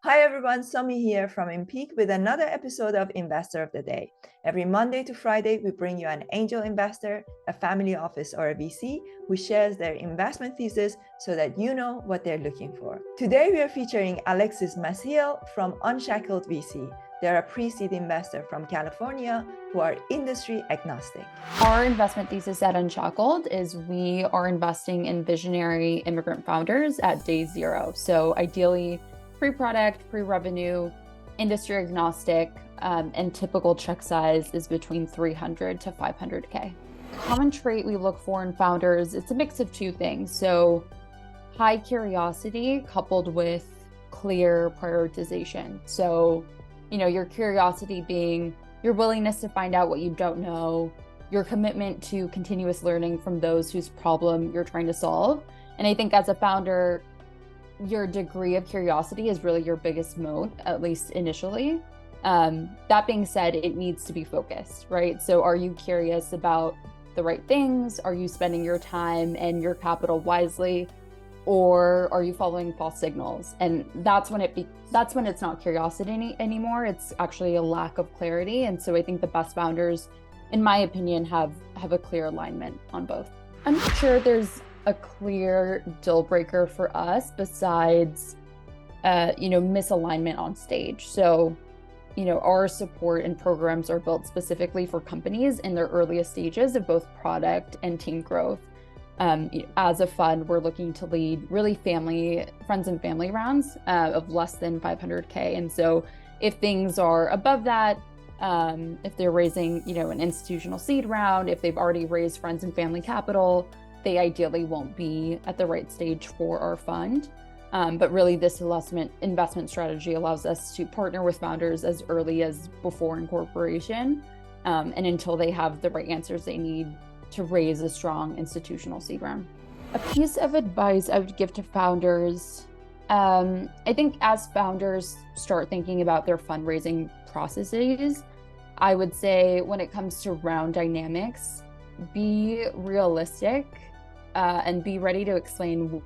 Hi everyone, Somi here from InPeak with another episode of Investor of the Day. Every Monday to Friday, we bring you an angel investor, a family office, or a VC who shares their investment thesis so that you know what they're looking for. Today, we are featuring Alexis Maciel from Unshackled VC. They're a pre-seed investor from California who are industry agnostic. Our investment thesis at Unshackled is we are investing in visionary immigrant founders at day zero. So ideally, pre-product, pre-revenue, industry agnostic, and typical check size is between 300 to 500K. Common trait we look for in founders, it's a mix of two things. So high curiosity coupled with clear prioritization. So, your curiosity being your willingness to find out what you don't know, your commitment to continuous learning from those whose problem you're trying to solve. And I think as a founder, your degree of curiosity is really your biggest moat, at least initially. That being said, it needs to be focused, right? So are you curious about the right things? Are you spending your time and your capital wisely? Or are you following false signals? And that's when it's not curiosity anymore. It's actually a lack of clarity. And so I think the best founders, in my opinion, have a clear alignment on both. I'm not sure there's a clear deal breaker for us besides, misalignment on stage. So, our support and programs are built specifically for companies in their earliest stages of both product and team growth. As a fund, we're looking to lead really friends and family rounds of less than 500K. And so if things are above that, if they're raising, an institutional seed round, if they've already raised friends and family capital, they ideally won't be at the right stage for our fund. But really this investment strategy allows us to partner with founders as early as before incorporation and until they have the right answers they need to raise a strong institutional seed round. A piece of advice I would give to founders, I think as founders start thinking about their fundraising processes, I would say when it comes to round dynamics, be realistic and be ready to explain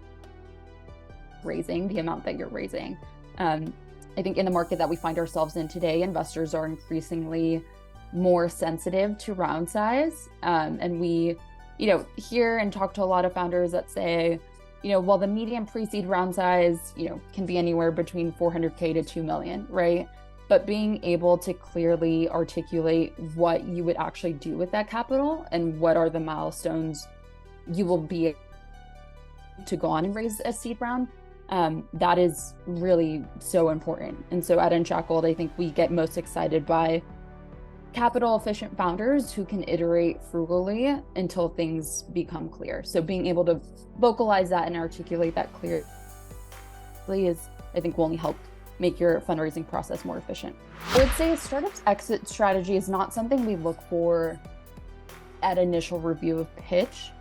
raising the amount that you're raising. I think in the market that we find ourselves in today, investors are increasingly more sensitive to round size. And we, hear and talk to a lot of founders that say, while the median pre-seed round size, can be anywhere between 400K to 2 million, right? But being able to clearly articulate what you would actually do with that capital and what are the milestones you will be able to go on and raise a seed round, that is really so important. And so at Unshackled, I think we get most excited by capital efficient founders who can iterate frugally until things become clear. So being able to vocalize that and articulate that clearly is, I think, will only help make your fundraising process more efficient. I would say a startup's exit strategy is not something we look for at initial review of pitch.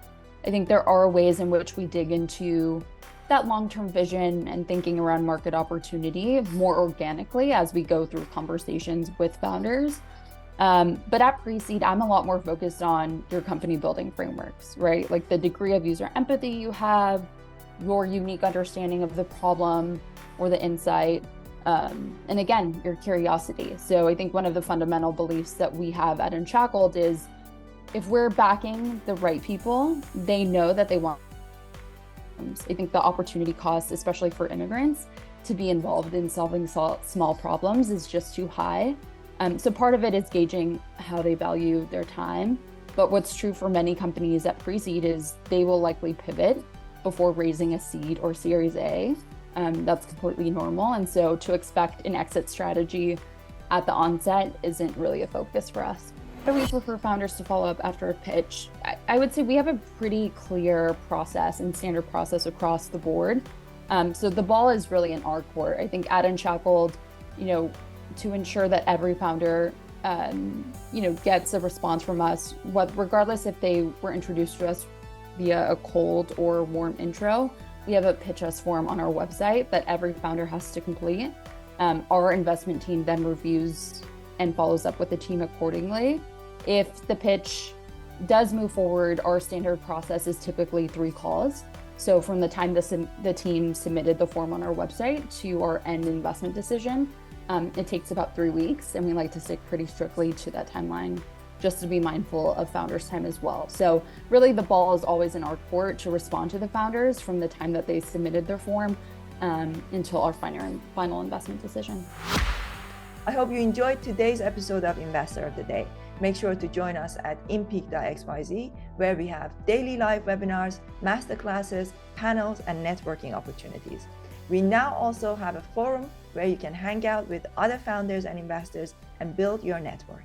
I think there are ways in which we dig into that long-term vision and thinking around market opportunity more organically as we go through conversations with founders. But at pre-seed, I'm a lot more focused on your company building frameworks, right? Like the degree of user empathy you have, your unique understanding of the problem or the insight, and again, your curiosity. So I think one of the fundamental beliefs that we have at Unshackled is if we're backing the right people, they know that they want. I think the opportunity cost, especially for immigrants, to be involved in solving small problems is just too high. So part of it is gauging how they value their time. But what's true for many companies at pre-seed is they will likely pivot before raising a seed or Series A. That's completely normal. And so to expect an exit strategy at the onset isn't really a focus for us. How do we prefer founders to follow up after a pitch? I would say we have a pretty clear process and standard process across the board. So the ball is really in our court. I think at Unshackled, to ensure that every founder, gets a response from us, regardless if they were introduced to us via a cold or warm intro, we have a pitch us form on our website that every founder has to complete. Our investment team then reviews and follows up with the team accordingly. If the pitch does move forward, our standard process is typically 3 calls. So from the time the team submitted the form on our website to our end investment decision, it takes about 3 weeks, and we like to stick pretty strictly to that timeline just to be mindful of founders' time as well. So really the ball is always in our court to respond to the founders from the time that they submitted their form until our final investment decision. I hope you enjoyed today's episode of Investor of the Day. Make sure to join us at InPeak.xyz, where we have daily live webinars, masterclasses, panels, and networking opportunities. We now also have a forum where you can hang out with other founders and investors and build your network.